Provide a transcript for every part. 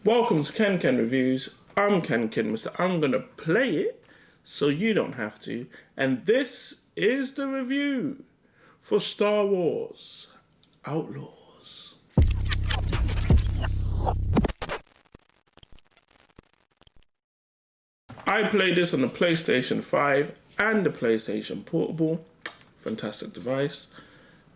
Welcome to KenKenReviews. I'm KenKen, Mr. I'm gonna play it so you don't have to. And this is the review for Star Wars Outlaws. I played this on the PlayStation 5 and the PlayStation Portable. Fantastic device.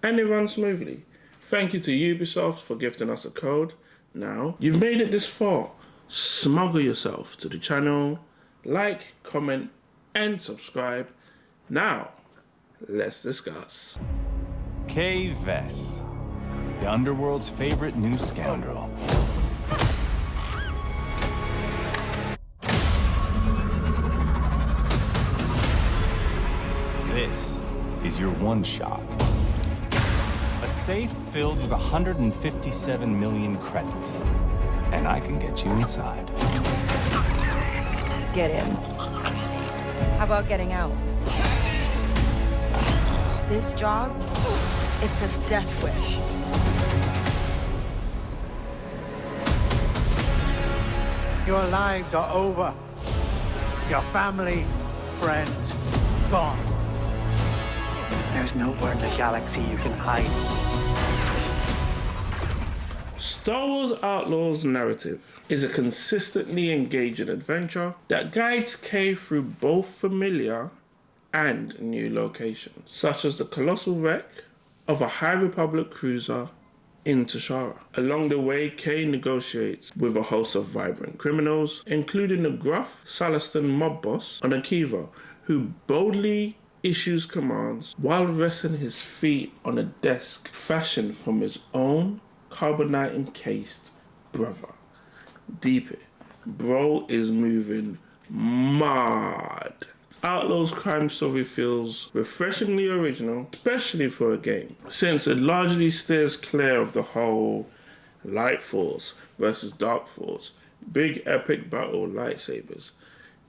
And it runs smoothly. Thank you to Ubisoft for gifting us a code. Now, you've made it this far. Smuggle yourself to the channel, like, comment, and subscribe. Now, let's discuss. Kay Vess, the underworld's favorite new scoundrel. This is your one shot. A safe filled with 157 million credits. And I can get you inside. Get in. How about getting out? This job, it's a death wish. Your lives are over. Your family, friends, gone. There's nowhere in the galaxy you can hide. Star Wars Outlaws' narrative is a consistently engaging adventure that guides Kay through both familiar and new locations, such as the colossal wreck of a High Republic cruiser in Tashara. Along the way, Kay negotiates with a host of vibrant criminals, including the gruff Salastan mob boss on Akiva, who boldly issues commands while resting his feet on a desk fashioned from his own carbonite-encased brother. Deep it. Bro is moving mad. Outlaws' crime story feels refreshingly original, especially for a game, since it largely steers clear of the whole light force versus dark force, big epic battle lightsabers.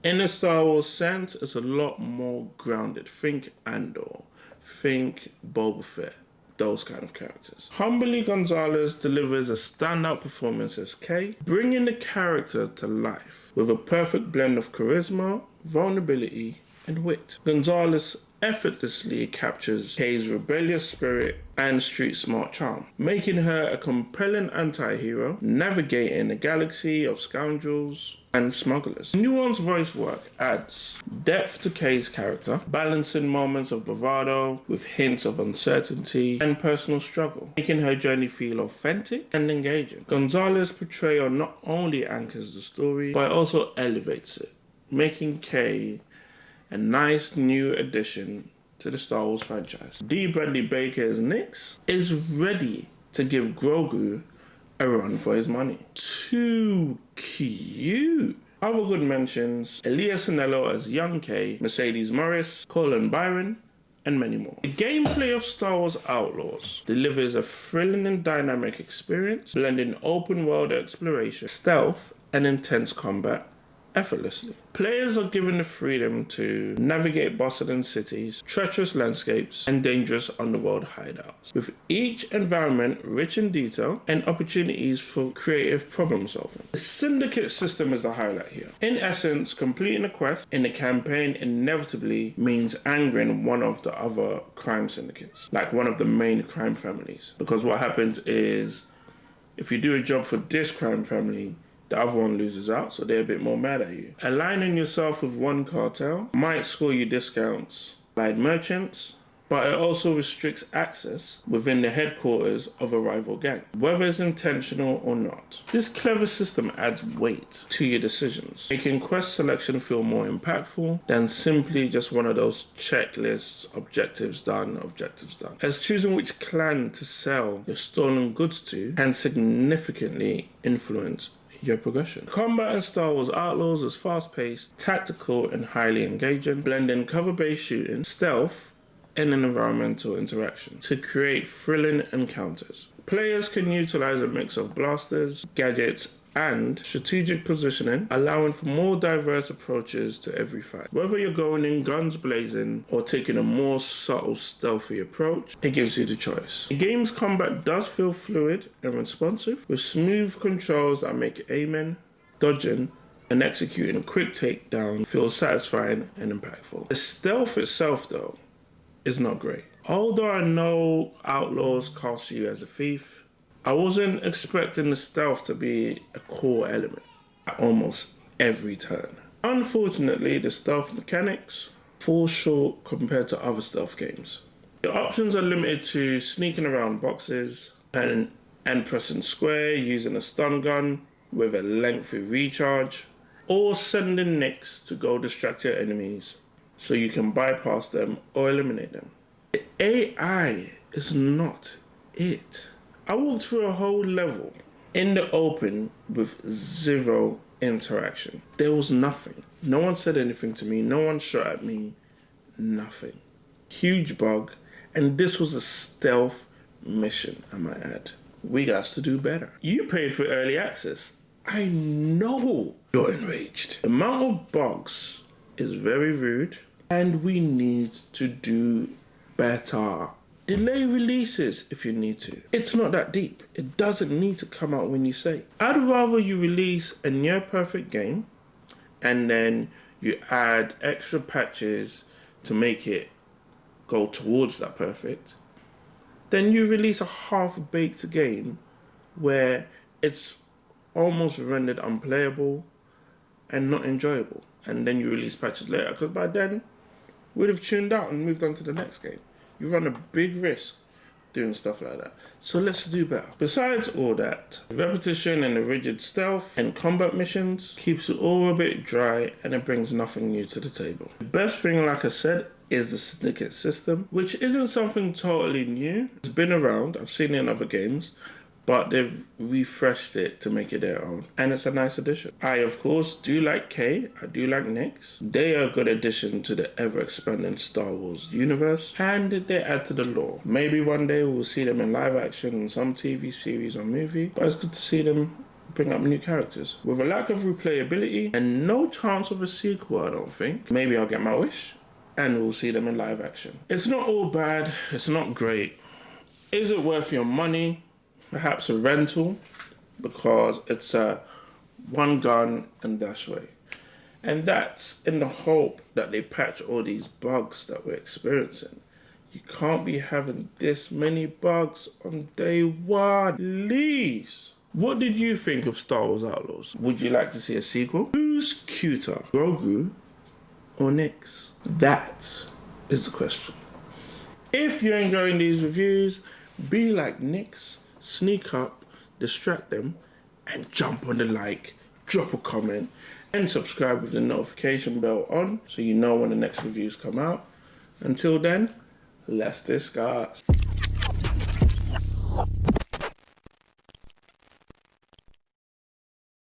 In the Star Wars sense, it's a lot more grounded. Think Andor, think Boba Fett, those kind of characters. Humbly Gonzalez delivers a standout performance as Kay, bringing the character to life with a perfect blend of charisma, vulnerability, and wit. Gonzalez effortlessly captures Kay's rebellious spirit and street-smart charm, making her a compelling anti-hero navigating a galaxy of scoundrels and smugglers. Nuanced voice work adds depth to Kay's character, balancing moments of bravado with hints of uncertainty and personal struggle, making her journey feel authentic and engaging. Gonzalez's portrayal not only anchors the story, but also elevates it, making Kay a nice new addition to the Star Wars franchise. D. Bradley Baker as Nix is ready to give Grogu a run for his money. Too cute. Other good mentions: Elias Anello as Young Kay, Mercedes Morris, Colin Byron, and many more. The gameplay of Star Wars Outlaws delivers a thrilling and dynamic experience, blending open world exploration, stealth, and intense combat effortlessly. Players are given the freedom to navigate bustling cities, treacherous landscapes, and dangerous underworld hideouts, with each environment rich in detail and opportunities for creative problem solving. The syndicate system is the highlight here. In essence, completing a quest in the campaign inevitably means angering one of the other crime syndicates, like one of the main crime families, because what happens is if you do a job for this crime family, the other one loses out, so they're a bit more mad at you. Aligning yourself with one cartel might score you discounts like merchants, but it also restricts access within the headquarters of a rival gang, whether it's intentional or not. This clever system adds weight to your decisions, making quest selection feel more impactful than simply just one of those checklists, objectives done, as choosing which clan to sell your stolen goods to can significantly influence your progression. Combat in Star Wars Outlaws is fast-paced, tactical, and highly engaging, blending cover-based shooting, stealth, and an environmental interaction to create thrilling encounters. Players can utilize a mix of blasters, gadgets, and strategic positioning, allowing for more diverse approaches to every fight. Whether you're going in guns blazing or taking a more subtle, stealthy approach, it gives you the choice. The game's combat does feel fluid and responsive, with smooth controls that make aiming, dodging, and executing a quick takedown feel satisfying and impactful. The stealth itself, though, is not great. Although I know Outlaws cast you as a thief, I wasn't expecting the stealth to be a core element at almost every turn. Unfortunately, the stealth mechanics fall short compared to other stealth games. The options are limited to sneaking around boxes and pressing square using a stun gun with a lengthy recharge, or sending nicks to go distract your enemies so you can bypass them or eliminate them. The AI is not it. I walked through a whole level in the open with zero interaction. There was nothing. No one said anything to me, no one shot at me, nothing. Huge bug, and this was a stealth mission, I might add. We got to do better. You paid for early access. I know you're enraged. The amount of bugs is very rude, and we need to do better. Delay releases if you need to. It's not that deep. It doesn't need to come out when you say. I'd rather you release a near perfect game and then you add extra patches to make it go towards that perfect, then you release a half-baked game where it's almost rendered unplayable and not enjoyable, and then you release patches later, because by then we'd have tuned out and moved on to the next game. You run a big risk doing stuff like that. So let's do better. Besides all that, repetition and the rigid stealth and combat missions keeps it all a bit dry, and it brings nothing new to the table. The best thing, like I said, is the syndicate system, which isn't something totally new. It's been around, I've seen it in other games, but they've refreshed it to make it their own, and it's a nice addition. I, of course, do like K, I do like Nyx. They are a good addition to the ever-expanding Star Wars universe, and they add to the lore. Maybe one day we'll see them in live action in some TV series or movie, but it's good to see them bring up new characters. With a lack of replayability and no chance of a sequel, I don't think, maybe I'll get my wish, and we'll see them in live action. It's not all bad, it's not great. Is it worth your money? Perhaps a rental, because it's a one gun and dash away. And that's in the hope that they patch all these bugs that we're experiencing. You can't be having this many bugs on day one. Please. What did you think of Star Wars Outlaws? Would you like to see a sequel? Who's cuter, Grogu or Nyx? That is the question. If you're enjoying these reviews, be like Nyx. Sneak up, distract them, and jump on the like, drop a comment, and subscribe with the notification bell on so you know when the next reviews come out. Until then, let's discuss.